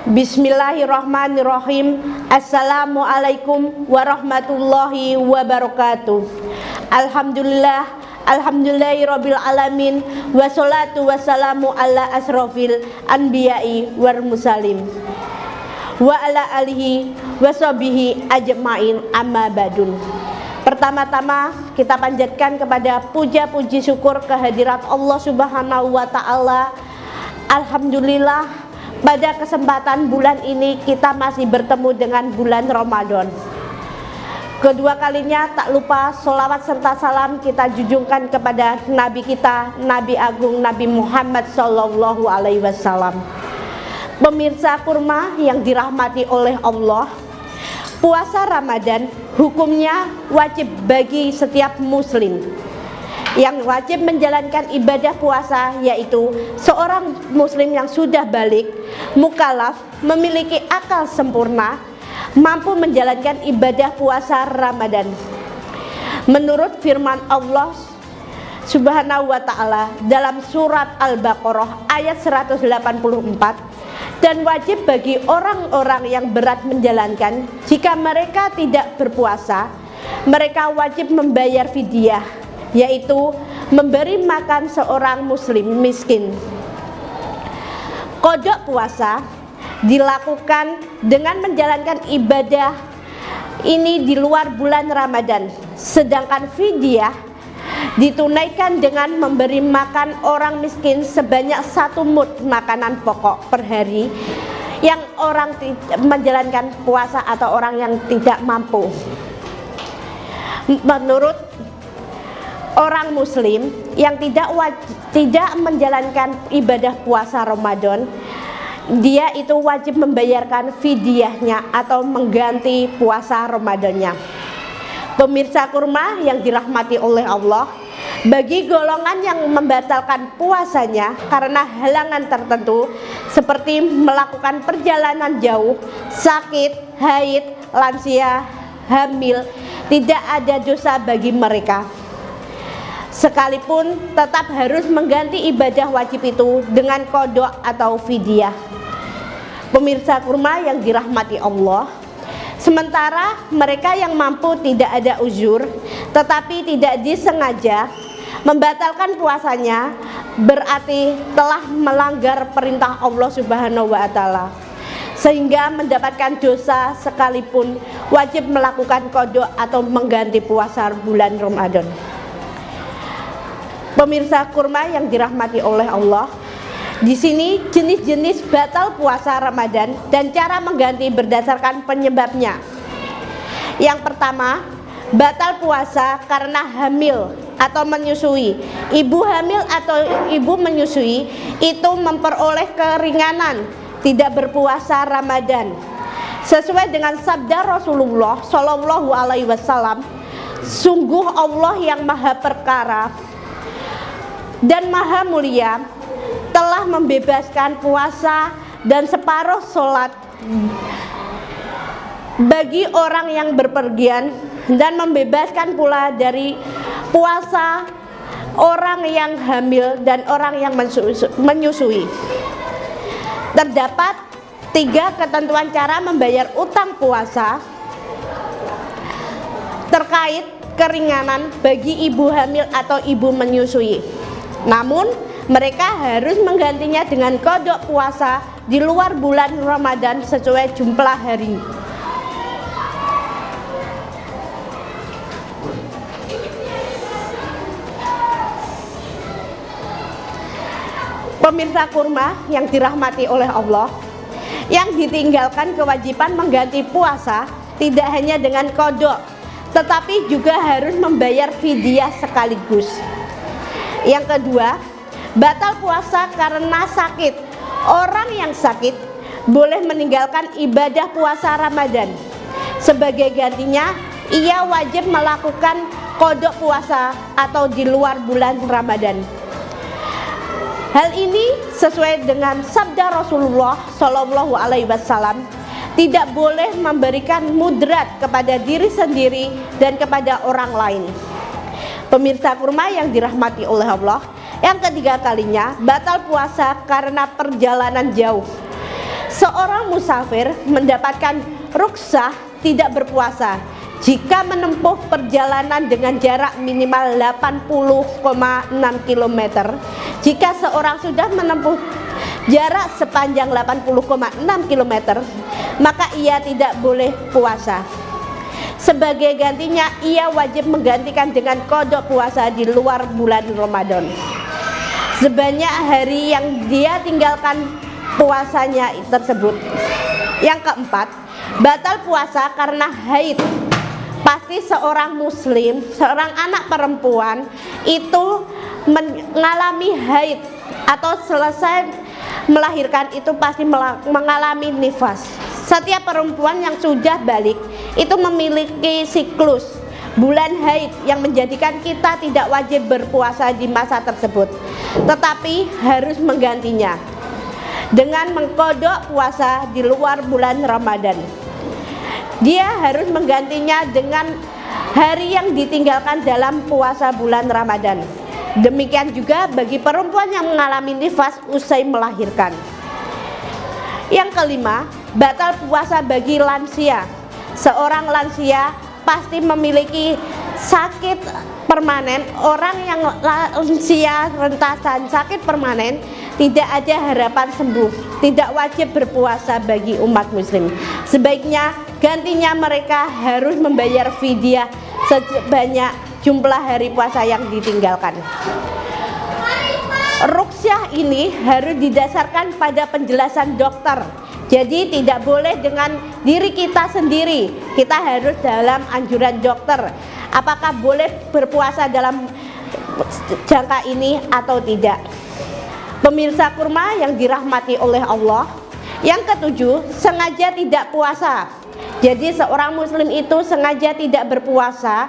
Bismillahirrahmanirrahim. Assalamualaikum warahmatullahi wabarakatuh. Alhamdulillahirabbil alamin. Wassalatu wassalamu ala asrofil anbiya'i wal mursalin wa ala alihi washabihi ajmain, amma ba'dun. Pertama-tama kita panjatkan kepada puja-puji syukur kehadirat Allah Subhanahu wa taala. Alhamdulillah, pada kesempatan bulan ini kita masih bertemu dengan bulan Ramadan. Kedua kalinya tak lupa sholawat serta salam kita junjungkan kepada Nabi kita, Nabi Agung Nabi Muhammad Sallallahu Alaihi Wasallam. Pemirsa kurma yang dirahmati oleh Allah, puasa Ramadan hukumnya wajib bagi setiap muslim. Yang wajib menjalankan ibadah puasa yaitu seorang muslim yang sudah balik, mukallaf, memiliki akal sempurna, mampu menjalankan ibadah puasa Ramadan. Menurut firman Allah Subhanahu wa taala dalam surat Al-Baqarah ayat 184, dan wajib bagi orang-orang yang berat menjalankan, jika mereka tidak berpuasa, mereka wajib membayar fidyah, yaitu memberi makan seorang muslim miskin. Qadha puasa dilakukan dengan menjalankan ibadah ini di luar bulan Ramadan, sedangkan fidyah ditunaikan dengan memberi makan orang miskin sebanyak 1 mud makanan pokok per hari yang orang menjalankan puasa atau orang yang tidak mampu. Menurut orang muslim yang tidak menjalankan ibadah puasa Ramadan, dia itu wajib membayarkan fidyahnya atau mengganti puasa Ramadannya. Pemirsa kurma yang dirahmati oleh Allah, bagi golongan yang membatalkan puasanya karena halangan tertentu seperti melakukan perjalanan jauh, sakit, haid, lansia, hamil, tidak ada dosa bagi mereka. Sekalipun tetap harus mengganti ibadah wajib itu dengan qadha atau fidyah. Pemirsa kurma yang dirahmati Allah, sementara mereka yang mampu tidak ada uzur tetapi tidak disengaja membatalkan puasanya, berarti telah melanggar perintah Allah Subhanahu wa taala sehingga mendapatkan dosa sekalipun wajib melakukan qadha atau mengganti puasa bulan Ramadan. Pemirsa kurma yang dirahmati oleh Allah, di sini jenis-jenis batal puasa Ramadan dan cara mengganti berdasarkan penyebabnya. Yang pertama, batal puasa karena hamil atau menyusui. Ibu hamil atau ibu menyusui itu memperoleh keringanan tidak berpuasa Ramadan. Sesuai dengan sabda Rasulullah Shallallahu Alaihi Wasallam, sungguh Allah yang maha perkara dan maha mulia telah membebaskan puasa dan separuh sholat bagi orang yang berpergian, dan membebaskan pula dari puasa orang yang hamil dan orang yang menyusui. Terdapat 3 ketentuan cara membayar utang puasa terkait keringanan bagi ibu hamil atau ibu menyusui. Namun mereka harus menggantinya dengan qadha puasa di luar bulan Ramadan sesuai jumlah hari. Pemirsa kurma yang dirahmati oleh Allah, yang ditinggalkan kewajiban mengganti puasa tidak hanya dengan qadha, tetapi juga harus membayar fidyah sekaligus. Yang kedua, batal puasa karena sakit. Orang yang sakit boleh meninggalkan ibadah puasa Ramadan. Sebagai gantinya, ia wajib melakukan qadha puasa atau di luar bulan Ramadan. Hal ini sesuai dengan sabda Rasulullah Shallallahu Alaihi Wasallam, tidak boleh memberikan mudarat kepada diri sendiri dan kepada orang lain. Pemirsa kurma yang dirahmati oleh Allah, yang ketiga kalinya batal puasa karena perjalanan jauh. Seorang musafir mendapatkan rukhsah tidak berpuasa jika menempuh perjalanan dengan jarak minimal 80,6 km. Jika seorang sudah menempuh jarak sepanjang 80,6 km, maka ia tidak boleh puasa. Sebagai gantinya, ia wajib menggantikan dengan qada puasa di luar bulan Ramadan sebanyak hari yang dia tinggalkan puasanya tersebut. Yang keempat, batal puasa karena haid. Pasti seorang muslim, seorang anak perempuan itu mengalami haid atau selesai melahirkan itu pasti mengalami nifas. Setiap perempuan yang sudah balik itu memiliki siklus bulan haid yang menjadikan kita tidak wajib berpuasa di masa tersebut, tetapi harus menggantinya dengan mengqada puasa di luar bulan Ramadan. Dia harus menggantinya dengan hari yang ditinggalkan dalam puasa bulan Ramadan. Demikian juga bagi perempuan yang mengalami nifas usai melahirkan. Yang kelima, batal puasa bagi lansia. Seorang lansia pasti memiliki sakit permanen. Orang yang lansia rentasan sakit permanen tidak ada harapan sembuh, tidak wajib berpuasa bagi umat muslim. Sebaiknya gantinya mereka harus membayar fidyah sebanyak jumlah hari puasa yang ditinggalkan. Rukhsah ini harus didasarkan pada penjelasan dokter. Jadi tidak boleh dengan diri kita sendiri. Kita harus dalam anjuran dokter. Apakah boleh berpuasa dalam jangka ini atau tidak? Pemirsa kurma yang dirahmati oleh Allah. Yang ketujuh, sengaja tidak puasa. Jadi seorang muslim itu sengaja tidak berpuasa,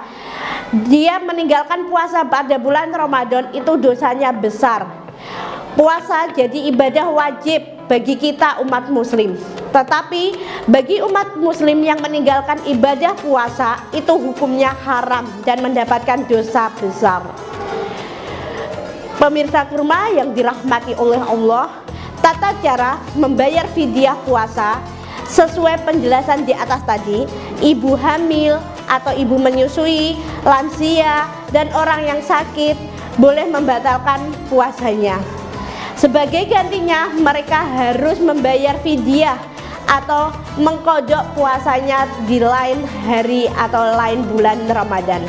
dia meninggalkan puasa pada bulan Ramadan, itu dosanya besar. Puasa jadi ibadah wajib bagi kita umat muslim. Tetapi bagi umat muslim yang meninggalkan ibadah puasa itu hukumnya haram dan mendapatkan dosa besar. Pemirsa kurma yang dirahmati oleh Allah, tata cara membayar fidyah puasa sesuai penjelasan di atas tadi. Ibu hamil atau ibu menyusui, lansia, dan orang yang sakit boleh membatalkan puasanya. Sebagai gantinya mereka harus membayar fidyah atau mengqada puasanya di lain hari atau lain bulan Ramadan.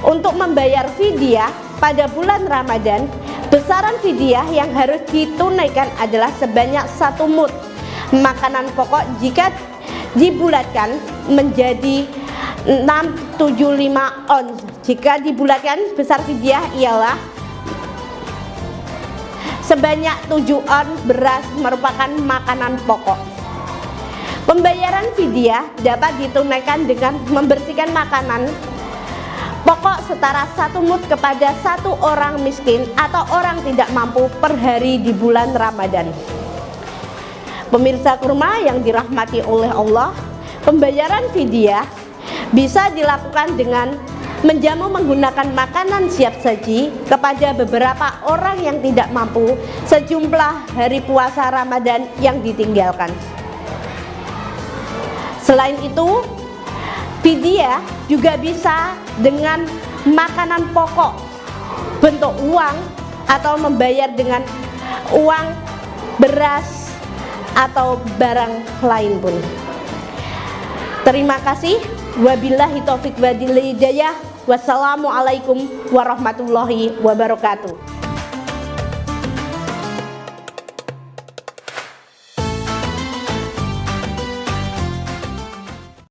Untuk membayar fidyah pada bulan Ramadan, besaran fidyah yang harus ditunaikan adalah sebanyak 1 mud makanan pokok jika dibulatkan menjadi 675 ons. Jika dibulatkan, besar fidyah ialah sebanyak 7 ons beras merupakan makanan pokok. Pembayaran fidyah dapat ditunaikan dengan membersihkan makanan pokok setara 1 mud kepada 1 orang miskin atau orang tidak mampu per hari di bulan Ramadan. Pemirsa kurma yang dirahmati oleh Allah, pembayaran fidyah bisa dilakukan dengan menjamu menggunakan makanan siap saji kepada beberapa orang yang tidak mampu sejumlah hari puasa Ramadan yang ditinggalkan. Selain itu, fidyah juga bisa dengan makanan pokok bentuk uang atau membayar dengan uang, beras, atau barang lain pun. Terima kasih. Wabillahi taufiq wal hidayah. Wassalamualaikum warahmatullahi wabarakatuh.